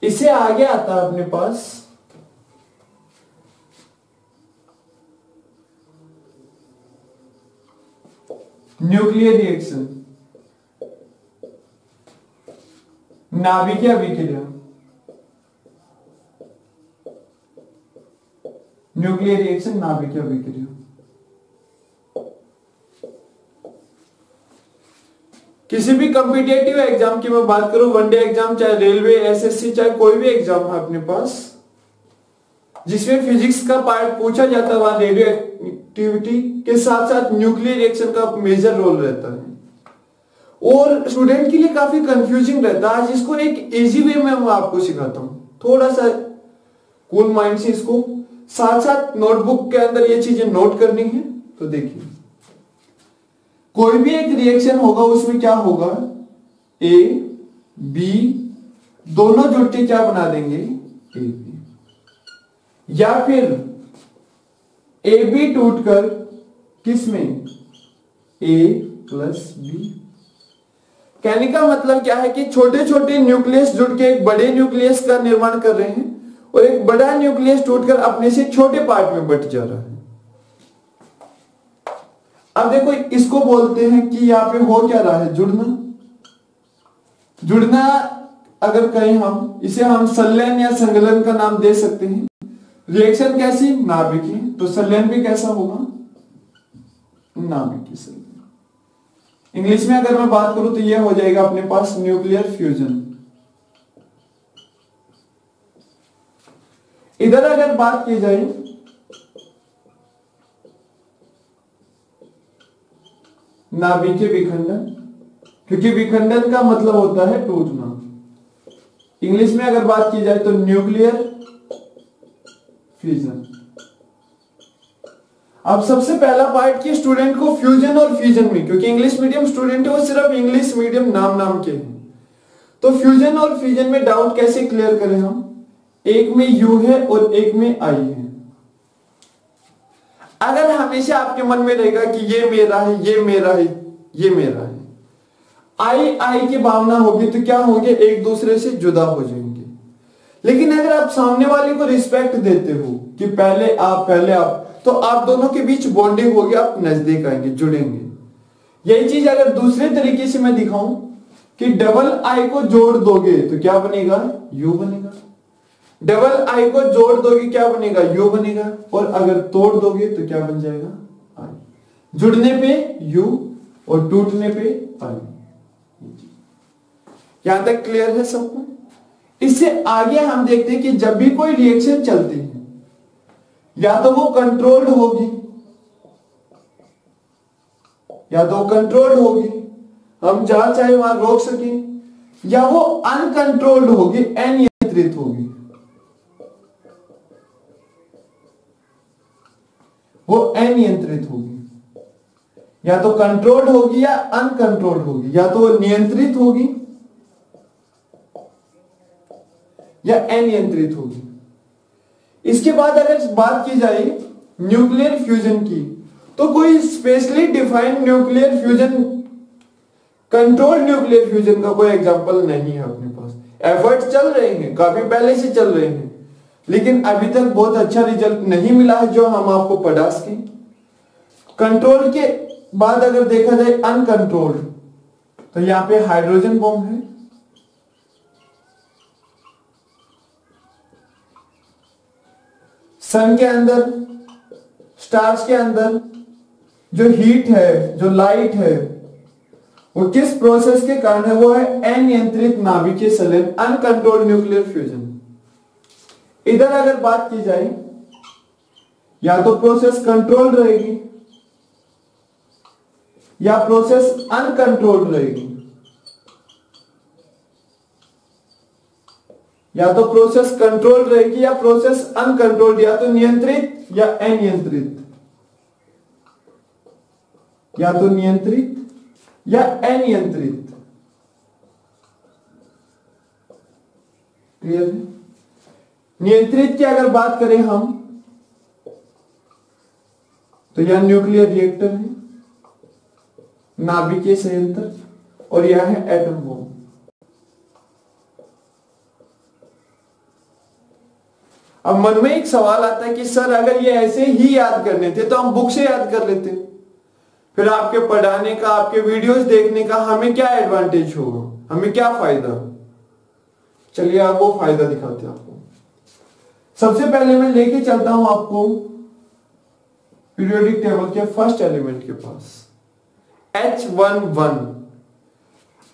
इससे आगे आता है अपने पास न्यूक्लियर रिएक्शन, नाभिकीय अभिक्रिया। न्यूक्लियर रिएक्शन, नाभिकीय अभिक्रिया। किसी भी कॉम्पिटिटिव एग्जाम की मैं बात करूं, वनडे एग्जाम, चाहे रेलवे, एसएससी, चाहे कोई भी एग्जाम है अपने पास जिसमें फिजिक्स का पार्ट पूछा जाता है, वहां रेडियो एक्टिविटी के साथ साथ न्यूक्लियर रिएक्शन का मेजर रोल रहता है और स्टूडेंट के लिए काफी कंफ्यूजिंग रहता है। आज इसको एक इजी वे में मैं आपको सिखाता हूं, थोड़ा सा कूल माइंड से इसको साथ साथ नोटबुक के अंदर ये चीजें नोट करनी है। तो देखिए, कोई भी एक रिएक्शन होगा, उसमें क्या होगा, ए बी दोनों जुड़ के क्या बना देंगे, ए बी, या फिर ए बी टूटकर किसमें, ए प्लस बी। कहने का मतलब क्या है कि छोटे छोटे न्यूक्लियस जुड़ के एक बड़े न्यूक्लियस का निर्माण कर रहे हैं और एक बड़ा न्यूक्लियस टूटकर अपने से छोटे पार्ट में बट जा रहा है। अब देखो, इसको बोलते हैं कि यहां पे हो क्या रहा है, जुड़ना। जुड़ना अगर कहें हम, इसे हम संलयन या संगलन का नाम दे सकते हैं। रिएक्शन कैसी, नाभिकीय, तो संलयन भी कैसा होगा, नाभिकीय संलयन। इंग्लिश में अगर मैं बात करूं तो यह हो जाएगा अपने पास न्यूक्लियर फ्यूजन। इधर अगर बात की जाए नाभिकीय विखंडन, क्योंकि विखंडन का मतलब होता है टूटना। इंग्लिश में अगर बात की जाए तो न्यूक्लियर फ्यूजन। अब सबसे पहला पार्ट की स्टूडेंट को फ्यूजन और फ्यूजन में, क्योंकि इंग्लिश मीडियम स्टूडेंट है वो सिर्फ इंग्लिश मीडियम नाम के हैं, तो फ्यूजन और फ्यूजन में डाउट कैसे क्लियर करें हम। एक में यू है और एक में आई है। अगर हमेशा आपके मन में रहेगा कि ये मेरा है, ये मेरा है, ये मेरा है, आई की भावना होगी तो क्या होंगे, एक दूसरे से जुदा हो जाएंगे। लेकिन अगर आप सामने वाले को रिस्पेक्ट देते हो कि पहले आप, तो आप दोनों के बीच बॉन्डिंग होगी, आप नजदीक आएंगे, जुड़ेंगे। यही चीज अगर दूसरे तरीके से मैं दिखाऊं कि डबल आई को जोड़ दोगे तो क्या बनेगा, यू बनेगा। डबल आई को जोड़ दोगे क्या बनेगा, यू बनेगा। और अगर तोड़ दोगे तो क्या बन जाएगा, आई। जुड़ने पे यू और टूटने पे आई। यहां तक क्लियर है सबको। इससे आगे हम देखते हैं कि जब भी कोई रिएक्शन चलती है, या तो वो कंट्रोल्ड होगी, हम जहां चाहे वहां रोक सकें, या वो अनकंट्रोल्ड होगी, अनियंत्रित होगी। वो अनियंत्रित होगी, या तो कंट्रोल्ड होगी या अनकंट्रोल्ड होगी, या तो वो नियंत्रित होगी या अनियंत्रित होगी। इसके बाद अगर बात की जाए न्यूक्लियर फ्यूजन की, तो कोई specially defined nuclear fusion, controlled nuclear fusion का कोई एग्जांपल नहीं है अपने पास। एफर्ट्स चल रहे हैं, काफी पहले से चल रहे हैं, लेकिन अभी तक बहुत अच्छा रिजल्ट नहीं मिला है जो हम आपको पढ़ा सके। कंट्रोल के बाद अगर देखा जाए अनकंट्रोल्ड, तो यहां पे हाइड्रोजन बॉम्ब है, सन के अंदर, स्टार्स के अंदर जो हीट है, जो लाइट है, वो किस प्रोसेस के कारण है, वो है अनियंत्रित नाभिकीय संलयन, अनकंट्रोल्ड न्यूक्लियर फ्यूजन। इधर अगर बात की जाए, या तो प्रोसेस कंट्रोल्ड रहेगी या प्रोसेस अनकंट्रोल्ड रहेगी, या तो प्रोसेस कंट्रोल रहेगी या प्रोसेस अनकंट्रोल्ड, या तो नियंत्रित या अनियंत्रित, या तो नियंत्रित या अनियंत्रित। क्लियर है। नियंत्रित की अगर बात करें हम, तो यह न्यूक्लियर रिएक्टर है, नाभिकीय संयंत्र, और यह है एटम बॉम्ब। अब मन में एक सवाल आता है कि सर अगर ये ऐसे ही याद करने थे तो हम बुक से याद कर लेते, फिर आपके पढ़ाने का, आपके वीडियोस देखने का हमें क्या एडवांटेज होगा, हमें क्या फायदा। चलिए आप वो फायदा दिखाते हैं आपको। सबसे पहले मैं लेके चलता हूं आपको पीरियोडिक टेबल के फर्स्ट एलिमेंट के पास, H11।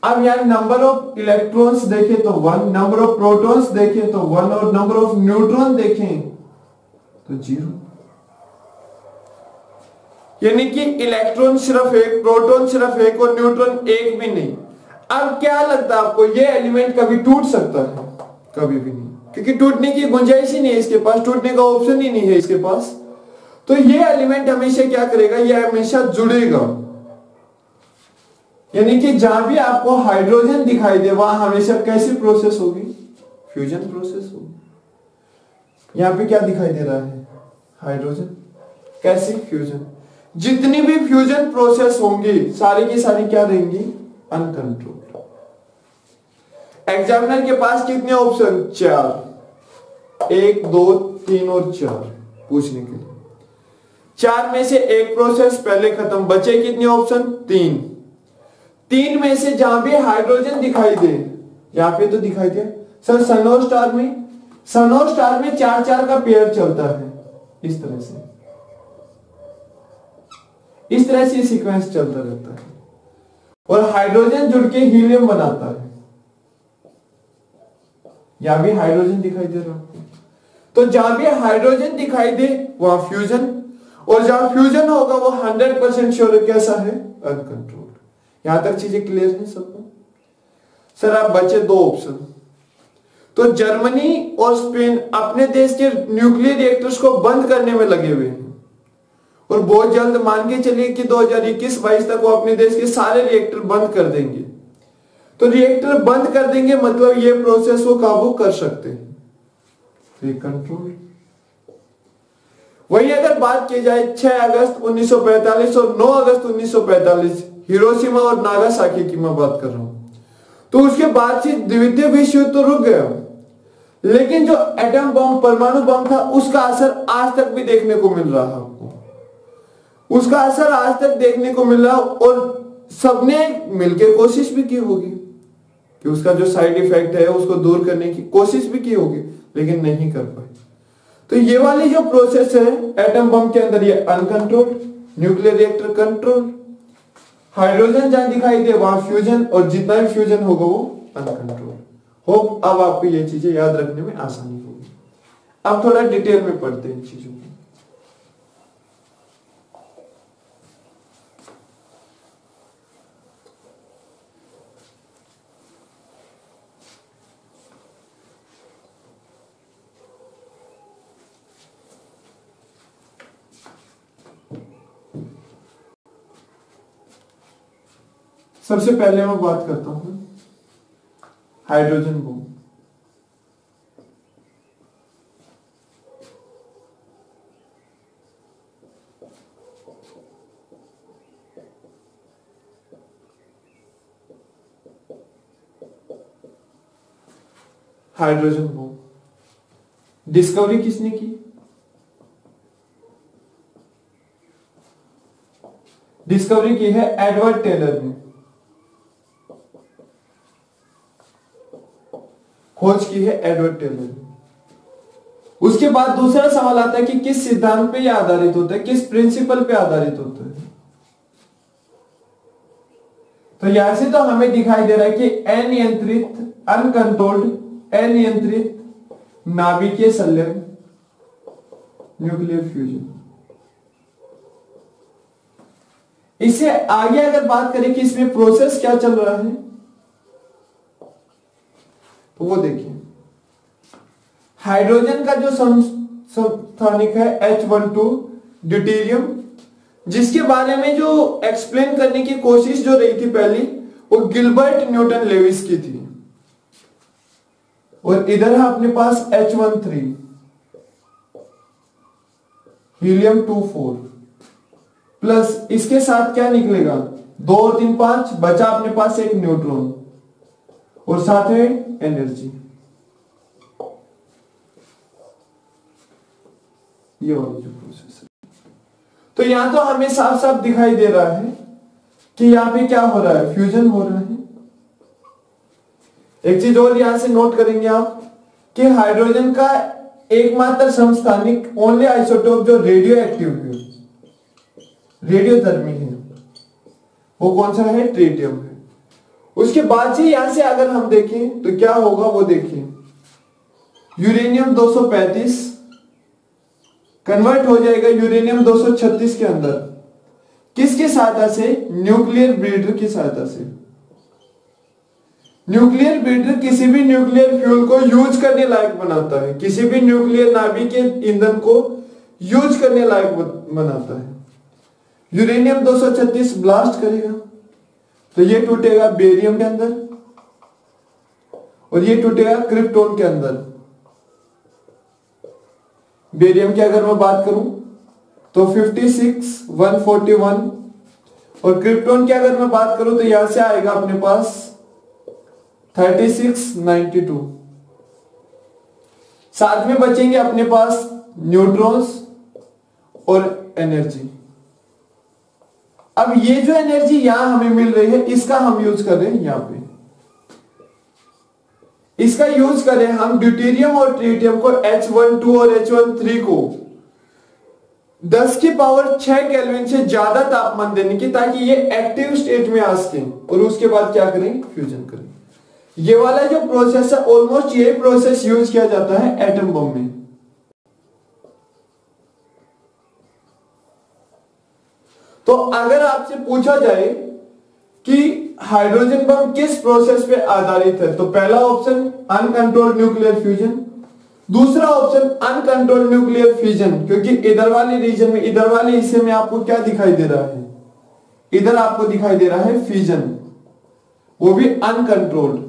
अब यार नंबर ऑफ इलेक्ट्रॉन्स देखें तो 1, नंबर ऑफ प्रोटॉन्स देखें तो 1 और नंबर ऑफ न्यूट्रॉन देखें तो 0। यानी कि इलेक्ट्रॉन सिर्फ एक, प्रोटॉन सिर्फ एक और न्यूट्रॉन एक भी नहीं। अब क्या लगता है आपको, ये एलिमेंट कभी टूट सकता है? कभी भी नहीं, क्योंकि टूटने की गुंजाइश ही नहीं है इसके पास, टूटने का ऑप्शन ही नहीं है इसके पास। तो ये एलिमेंट हमेशा क्या करेगा, ये हमेशा जुड़ेगा। यानी कि जहां भी आपको हाइड्रोजन दिखाई दे वहां हमेशा कैसी प्रोसेस होगी, फ्यूजन प्रोसेस होगी। यहां पे क्या दिखाई दे रहा है, हाइड्रोजन, कैसी, फ्यूजन। जितनी भी फ्यूजन प्रोसेस होंगी सारी की सारी क्या रहेंगी, अनकंट्रोल्ड। एग्जामिनर के पास कितने ऑप्शन, 4, 1, 2, 3 और 4 पूछने के लिए। 4 में से एक प्रोसेस पहले खत्म, बचे कितने ऑप्शन, 3। 3 में से जहां भी हाइड्रोजन दिखाई दे, यहां पे तो दिखाई दे सर सन और स्टार में, सन और स्टार में 4-4 का पेयर चलता है, इस तरह से सीक्वेंस चलता रहता है और हाइड्रोजन जुड़ के हीलियम बनाता है। यहां भी हाइड्रोजन दिखाई दे रहा है, तो जहां भी हाइड्रोजन दिखाई दे वहां फ्यूजन, और जहां फ्यूजन होगा वो 100% श्योर कैसा है, अनकंट्रोल्ड। यहां तक चीजें क्लियर है सबको? सर आप बचे 2 ऑप्शन। तो जर्मनी और स्पेन अपने देश के न्यूक्लियर रिएक्टर्स को बंद करने में लगे हुए हैं और बहुत जल्द मान के चलिए कि 2021-22 तक वो अपने देश के सारे रिएक्टर बंद कर देंगे। तो रिएक्टर बंद कर देंगे मतलब ये प्रोसेस वो काबू कर सकते हैं, तो ये कंट्रोल। वही अगर बात की जाए 6 अगस्त 1945 और 9 अगस्त 1945 हिरोशिमा और नागासाकी की मैं बात कर रहा हूं, तो उसके बाद से द्वितीय विश्व युद्ध तो रुक गया, लेकिन जो एटम बम, परमाणु बम था उसका असर आज तक भी देखने को मिल रहा है आपको, उसका असर आज तक देखने को मिल रहा। और सबने मिलकर कोशिश भी की होगी कि उसका जो साइड इफेक्ट है उसको दूर करने की कोशिश भी की होगी, लेकिन नहीं कर पाए। तो ये वाली जो प्रोसेस है एटम बम के अंदर, ये uncontrolled, nuclear reactor control. Hydrogen जहां दिखाई दे वहां फ्यूजन, और जितना भी फ्यूजन होगा वो अनकंट्रोल्ड। होप अब आपको ये चीजें याद रखने में आसानी होगी। अब थोड़ा डिटेल में पढ़ते हैं इन चीजों को। सबसे पहले मैं बात करता हूं hydrogen bomb. Hydrogen bomb discovery किसने की? डिस्कवरी की है एडवर्ड टेलर ने, खोज की है एडवर्ड टेलर ने। उसके बाद दूसरा सवाल आता है कि किस सिद्धांत पे यह आधारित होता है, किस प्रिंसिपल पे आधारित होता है। तो यहां से तो हमें दिखाई दे रहा है कि अनियंत्रित, अनकंट्रोल्ड, अनियंत्रित नाभिकीय संलयन, न्यूक्लियर फ्यूजन। इससे आगे अगर बात करें कि इसमें प्रोसेस क्या चल रहा है, तो वो देखिए हाइड्रोजन का जो समस्थानिक है H12 ड्यूटेरियम, जिसके बारे में जो एक्सप्लेन करने की कोशिश जो रही थी पहली, वो गिलबर्ट न्यूटन लेविस की थी। और इधर है अपने पास H13 हीलियम 24 प्लस इसके साथ क्या निकलेगा, 2 और 3 5, बचा अपने पास एक न्यूट्रॉन और साथ में एनर्जी। ये वाली जो प्रोसेस है। तो यहां तो हमें साफ साफ दिखाई दे रहा है कि यहां पे क्या हो रहा है, फ्यूजन हो रहा है। एक चीज और यहां से नोट करेंगे आप कि हाइड्रोजन का एकमात्र समस्थानिक ओनली आइसोटोप जो रेडियो एक्टिव है, रेडियोधर्मी है, वो कौन सा है, ट्रिटियम है। उसके बाद से यहां से अगर हम देखें तो क्या होगा वो देखिए, यूरेनियम 235 कन्वर्ट हो जाएगा यूरेनियम 236 के अंदर, किसकी सहायता से, न्यूक्लियर ब्रीडर की सहायता से। न्यूक्लियर ब्रीडर किसी भी न्यूक्लियर फ्यूल को यूज करने लायक बनाता है, किसी भी न्यूक्लियर नाभिक के ईंधन को यूज करने लायक बनाता है। यूरेनियम 236 ब्लास्ट करेगा तो ये टूटेगा बेरियम के अंदर और ये टूटेगा क्रिप्टोन के अंदर। बेरियम की अगर मैं बात करूं तो 56 141 और क्रिप्टोन की अगर मैं बात करूं तो यहां से आएगा अपने पास 36 92। साथ में बचेंगे अपने पास न्यूट्रॉन्स और एनर्जी। अब ये जो एनर्जी यहां हमें मिल रही है इसका हम यूज कर रहे हैं, यहां पे इसका यूज करें हम ड्यूटेरियम और ट्रिटियम को H12 और H13 को 10 की पावर 6 केल्विन से ज्यादा तापमान देने की, ताकि ये एक्टिव स्टेट में आ सके और उसके बाद क्या करें, फ्यूजन करें। ये वाला जो प्रोसेस है ऑलमोस्ट यही प्रोसेस यूज किया जाता है एटम बम में। तो अगर आपसे पूछा जाए कि हाइड्रोजन बम किस प्रोसेस पे आधारित है, तो पहला ऑप्शन अनकंट्रोल्ड न्यूक्लियर फ्यूजन, दूसरा ऑप्शन अनकंट्रोल्ड न्यूक्लियर फ्यूजन, क्योंकि इधर वाले रीजन में, इधर वाले हिस्से में आपको क्या दिखाई दे रहा है, इधर आपको दिखाई दे रहा है फ्यूजन, वो भी अनकंट्रोल्ड,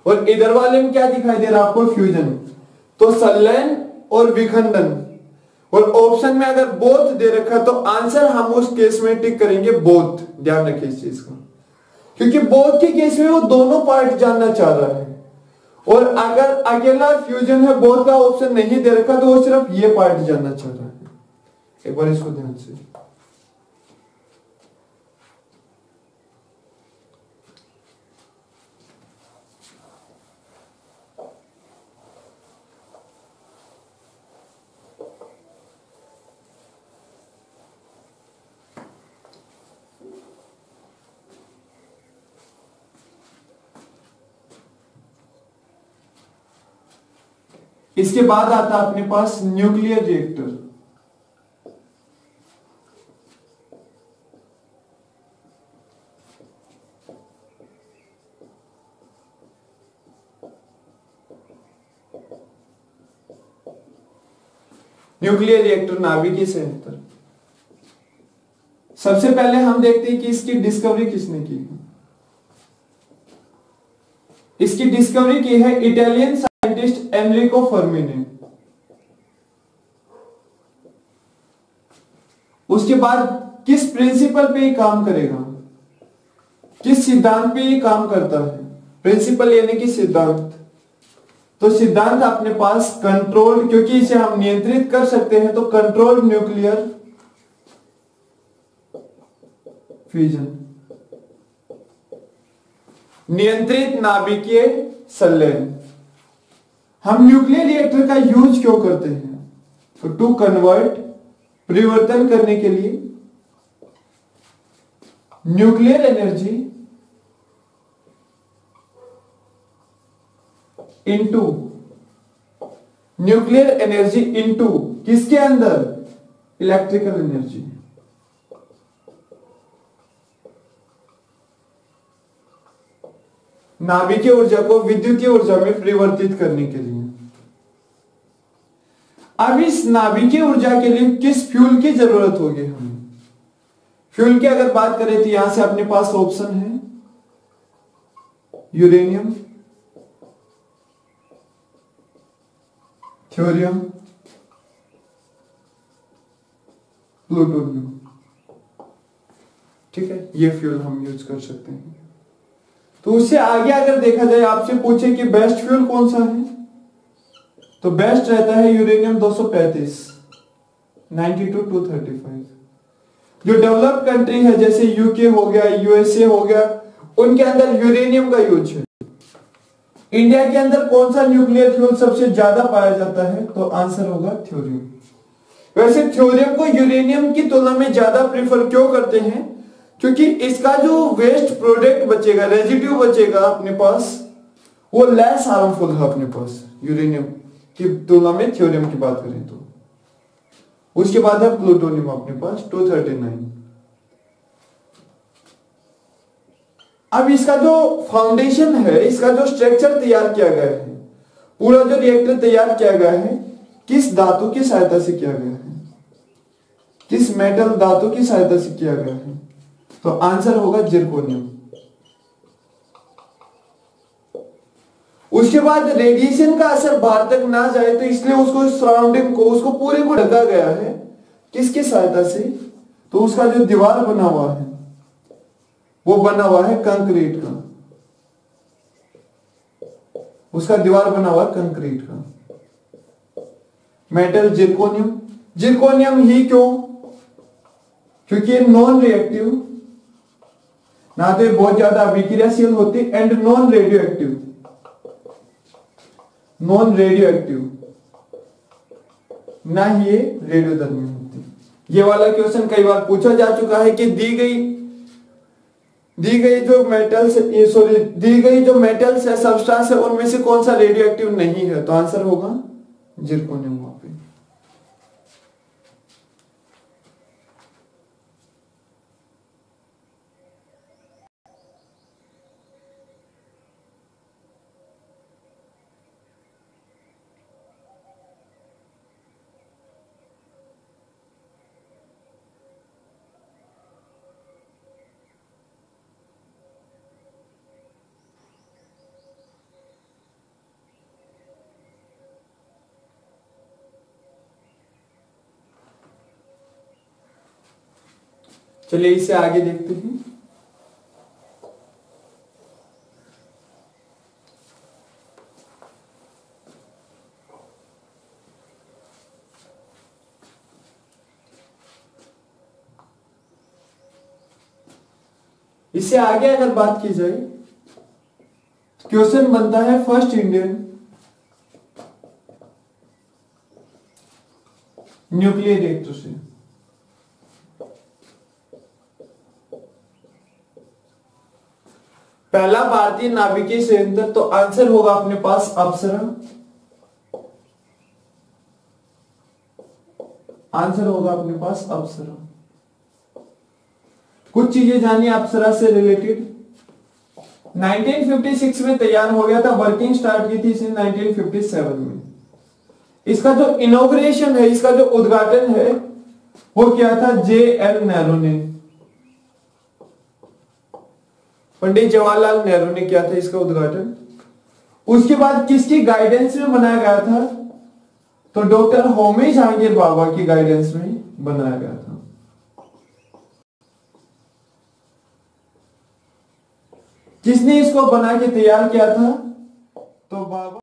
और इधर वाले में क्या दिखाई दे रहा है आपको, फ्यूजन। तो संलयन और विखंडन, और ऑप्शन में अगर बोथ दे रखा तो आंसर हम उस केस में टिक करेंगे बोथ। ध्यान रखिए इस चीज का, क्योंकि बोथ के केस में वो दोनों पार्ट जानना चाह रहा है, और अगर अकेला फ्यूजन है, बोथ का ऑप्शन नहीं दे रखा, तो वो सिर्फ ये पार्ट जानना चाह रहा है। एक बार इसको ध्यान से, इसके बाद आता है अपने पास न्यूक्लियर रिएक्टर। न्यूक्लियर रिएक्टर नाभिकीय संयंत्र। सबसे पहले हम देखते हैं कि इसकी डिस्कवरी किसने की है। इसकी डिस्कवरी की है इटालियन साइंटिस्ट एनरिको फर्मी ने। उसके बाद किस प्रिंसिपल पे ये काम करेगा, किस सिद्धांत पे ये काम करता है, प्रिंसिपल यानी कि सिद्धांत। तो सिद्धांत अपने पास कंट्रोल्ड, क्योंकि इसे हम नियंत्रित कर सकते हैं, तो कंट्रोल्ड न्यूक्लियर फ्यूजन, नियंत्रित नाभिकीय संलयन। हम न्यूक्लियर रिएक्टर का यूज क्यों करते हैं, तो टू कन्वर्ट, परिवर्तन करने के लिए nuclear energy into, nuclear energy into किसके अंदर, इलेक्ट्रिकल एनर्जी। नाभिकीय ऊर्जा को विद्युतीय ऊर्जा में परिवर्तित करने के लिए। अब इस नाभिकीय ऊर्जा के लिए किस फ्यूल की जरूरत होगी हमें। फ्यूल की अगर बात करें तो यहां से अपने पास ऑप्शन है यूरेनियम, थोरियम, प्लूटोनियम। ठीक है, ये फ्यूल हम यूज कर सकते हैं। तो उससे आगे अगर देखा जाए, आपसे पूछे कि बेस्ट फ्यूल कौन सा है, तो बेस्ट रहता है यूरेनियम 235। 92-235। जो डेवलप्ड कंट्री है जैसे यूके हो गया, यूएसए हो गया, उनके अंदर यूरेनियम का यूज है। इंडिया के अंदर कौन सा न्यूक्लियर फ्यूल सबसे ज्यादा पाया जाता है? तो आंसर होगा थ्योरियम। वैसे थ्योरियम को यूरेनियम की तुलना में ज्यादा प्रेफर क्यों करते हैं? क्योंकि इसका जो वेस्ट प्रोडक्ट बचेगा, रेजिड्यू बचेगा अपने पास, वो लेस हार्मफुल है अपने पास यूरेनियम की तुलना में थ्योरियम की बात करें तो। उसके बाद है प्लूटोनियम अपने पास 239। अब इसका जो फाउंडेशन है, इसका जो स्ट्रक्चर तैयार किया गया है, पूरा जो रिएक्टर तैयार किया गया है, किस धातु की सहायता से किया गया है? किस मेटल धातु की सहायता से किया गया है? तो आंसर होगा जिरकोनियम। उसके बाद रेडिएशन का असर बाहर तक ना जाए तो इसलिए उसको सराउंडिंग को, उसको पूरे को ढका गया है किसकी सहायता से? तो उसका जो दीवार बना हुआ है वो बना हुआ है कंक्रीट का। उसका दीवार बना हुआ कंक्रीट का। Metal zirconium. जिरकोनियम ही क्यों? क्योंकि ये नॉन रिएक्टिव, ना तो ये बहुत ज्यादा अभिक्रियाशील होती and non radio active. Non radio active, ना ही ये रेडियोधर्मी होती। ये वाला क्वेश्चन कई बार पूछा जा चुका है कि दी गई जो मेटल्स है, सब्सटेंस है, उनमें से कौन सा रेडियो एक्टिव नहीं है? तो आंसर होगा जिरकोनियम वहां पे। चलिए इसे आगे देखते हैं। इससे आगे अगर बात की जाए, क्वेश्चन बनता है फर्स्ट इंडियन न्यूक्लियर रिएक्टर से। पहला भारतीय नाभिकीय संयंत्र, तो आंसर होगा अपने पास अप्सरा। आंसर होगा अपने पास अप्सरा। कुछ चीजें जानिए अप्सरा से रिलेटेड। 1956 में तैयार हो गया था, वर्किंग स्टार्ट की थी इसने 1957 में। इसका जो इनॉग्रेशन है, इसका जो उद्घाटन है, वो किया था JL नेहरू ने। पंडित जवाहरलाल नेहरू ने किया था इसका उद्घाटन। उसके बाद किसकी गाइडेंस में बनाया गया था? तो डॉक्टर होमी जहांगीर बाबा की गाइडेंस में बनाया गया था। किसने इसको बना के तैयार किया था? तो बाबा